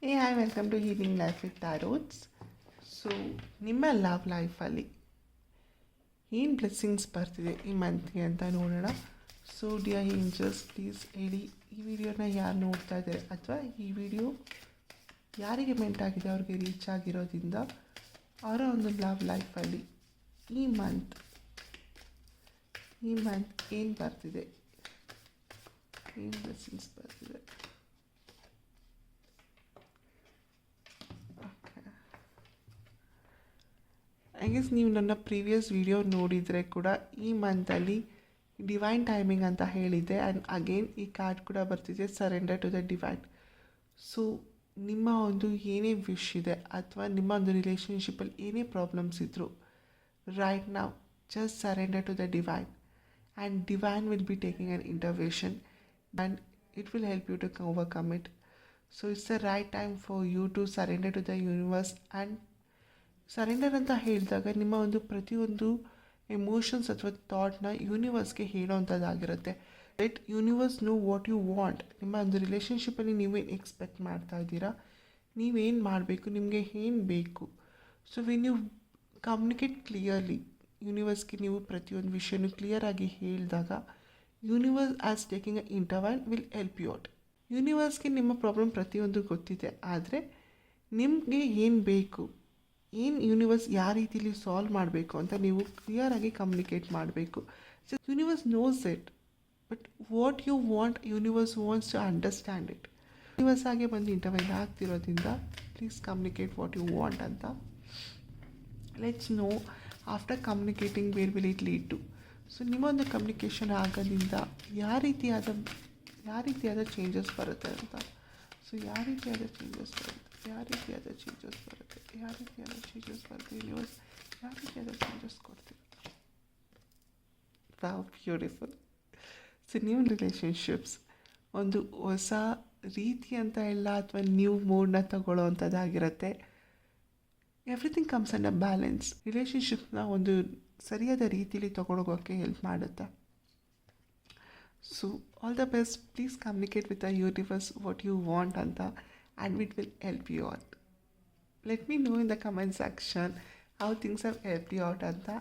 ಏ hi welcome to healing life with tarots. So ನಿಮ್ಮ love ಲೈಫಲ್ಲಿ ಏನು ಬ್ಲೆಸ್ಸಿಂಗ್ಸ್ ಬರ್ತಿದೆ ಈ ಮಂತ್ಗೆ ಅಂತ ನೋಡೋಣ. ಸೊ ಡಿಯರ್ ಏಂಜಲ್ಸ್, ಪ್ಲೀಸ್ ಹೇಳಿ, ಈ ವಿಡಿಯೋನ ಯಾರು ನೋಡ್ತಾ ಇದ್ದಾರೆ ಅಥವಾ ಈ ವಿಡಿಯೋ ಯಾರಿಗೆ ಮೆಂಟ್ ಆಗಿದೆ ಅವ್ರಿಗೆ ರೀಚ್ ಆಗಿರೋದ್ರಿಂದ ಅವರ ಒಂದು ಲವ್ ಲೈಫಲ್ಲಿ ಈ ಮಂತ್ ಏನು ಬರ್ತಿದೆ, ಏನು ಬ್ಲೆಸ್ಸಿಂಗ್ಸ್ ಬರ್ತಿದೆ. ಐ ಗೆಸ್ ನೀವು ನನ್ನ ಪ್ರೀವಿಯಸ್ ವಿಡಿಯೋ ನೋಡಿದರೆ ಕೂಡ ಈ ಮಂತಲ್ಲಿ ಡಿವೈನ್ ಟೈಮಿಂಗ್ ಅಂತ ಹೇಳಿದ್ದೆ. ಆ್ಯಂಡ್ ಅಗೇನ್ ಈ ಕಾರ್ಡ್ ಕೂಡ ಬರ್ತಿದೆ, surrender to the divine. So ನಿಮ್ಮ ಒಂದು ಏನೇ ವಿಶ್ ಇದೆ ಅಥವಾ ನಿಮ್ಮ ಒಂದು ರಿಲೇಷನ್ಶಿಪ್ಪಲ್ಲಿ ಏನೇ ಪ್ರಾಬ್ಲಮ್ಸ್ ಇದ್ದರೂ ರೈಟ್ ನಾವು just surrender to the divine and divine will be taking on intervention and it will help you to overcome it. So it's the right time for you to surrender to the universe. And surrender ಅಂತ ಹೇಳಿದಾಗ ನಿಮ್ಮ ಒಂದು ಪ್ರತಿಯೊಂದು emotions ಅಥವಾ ಥಾಟ್ನ ಯೂನಿವರ್ಸ್ಗೆ ಹೇಳೋವಂಥದ್ದಾಗಿರುತ್ತೆ. Let universe know what you want. ನಿಮ್ಮ ಒಂದು ರಿಲೇಷನ್ಶಿಪ್ಪಲ್ಲಿ ನೀವೇನು ಎಕ್ಸ್ಪೆಕ್ಟ್ ಮಾಡ್ತಾ ಇದ್ದೀರಾ, ನೀವೇನು ಮಾಡಬೇಕು, ನಿಮಗೆ ಏನು ಬೇಕು. So when you communicate clearly ಯೂನಿವರ್ಸ್ಗೆ ನೀವು ಪ್ರತಿಯೊಂದು ವಿಷಯನೂ ಕ್ಲಿಯರಾಗಿ ಹೇಳಿದಾಗ universe as taking a intervene will help you out. ಯೂನಿವರ್ಸ್ಗೆ ನಿಮ್ಮ ಪ್ರಾಬ್ಲಮ್ ಪ್ರತಿಯೊಂದು ಗೊತ್ತಿದೆ, ಆದರೆ ನಿಮಗೆ ಏನು ಬೇಕು, ಏನು ಯೂನಿವರ್ಸ್ ಯಾವ ರೀತಿಲಿ ಸಾಲ್ವ್ ಮಾಡಬೇಕು ಅಂತ ನೀವು ಕ್ಲಿಯರಾಗಿ ಕಮ್ಯುನಿಕೇಟ್ ಮಾಡಬೇಕು. So universe knows it, but what you want universe wants to understand it. Universe ಆಗಿ ಬಂದು ಇಂಟರ್ವೈನ್ ಆಗ್ತಿರೋದ್ರಿಂದ please communicate what you want ಅಂತ. Let's know after communicating where will it lead to. So ನಿಮ್ಮೊಂದು communication ಆಗೋದ್ರಿಂದ ಯಾವ ರೀತಿಯಾದ changes ಬರುತ್ತೆ ಅಂತ. ಸೊ ಯಾವ ರೀತಿಯಾದ ಚೇಂಜಸ್ ಬರುತ್ತೆ ಯೂನಿವರ್ಸ್ ಯಾವ ರೀತಿಯಾದ ಚೇಂಜಸ್ ಕೊಡ್ತೀವಿ. ಬ್ಯೂಟಿಫುಲ್. ಸೊ ನ್ಯೂ ರಿಲೇಷನ್ಶಿಪ್ಸ್ ಒಂದು ಹೊಸ ರೀತಿ ಅಂತ ಇಲ್ಲ ಅಥವಾ ನ್ಯೂ ಮೂಡ್ನ ತಗೊಳ್ಳೋ ಅಂಥದ್ದಾಗಿರುತ್ತೆ. Everything comes under balance. ರಿಲೇಷನ್ಶಿಪ್ನ ಒಂದು ಸರಿಯಾದ ರೀತಿಯಲ್ಲಿ ತಗೊಂಡೋಗೋಕ್ಕೆ ಹೆಲ್ಪ್ ಮಾಡುತ್ತೆ. So all the best. Please communicate with the universe what you want ಅಂತ and it will help you out. Let me know in the comment section how things have helped you out anta.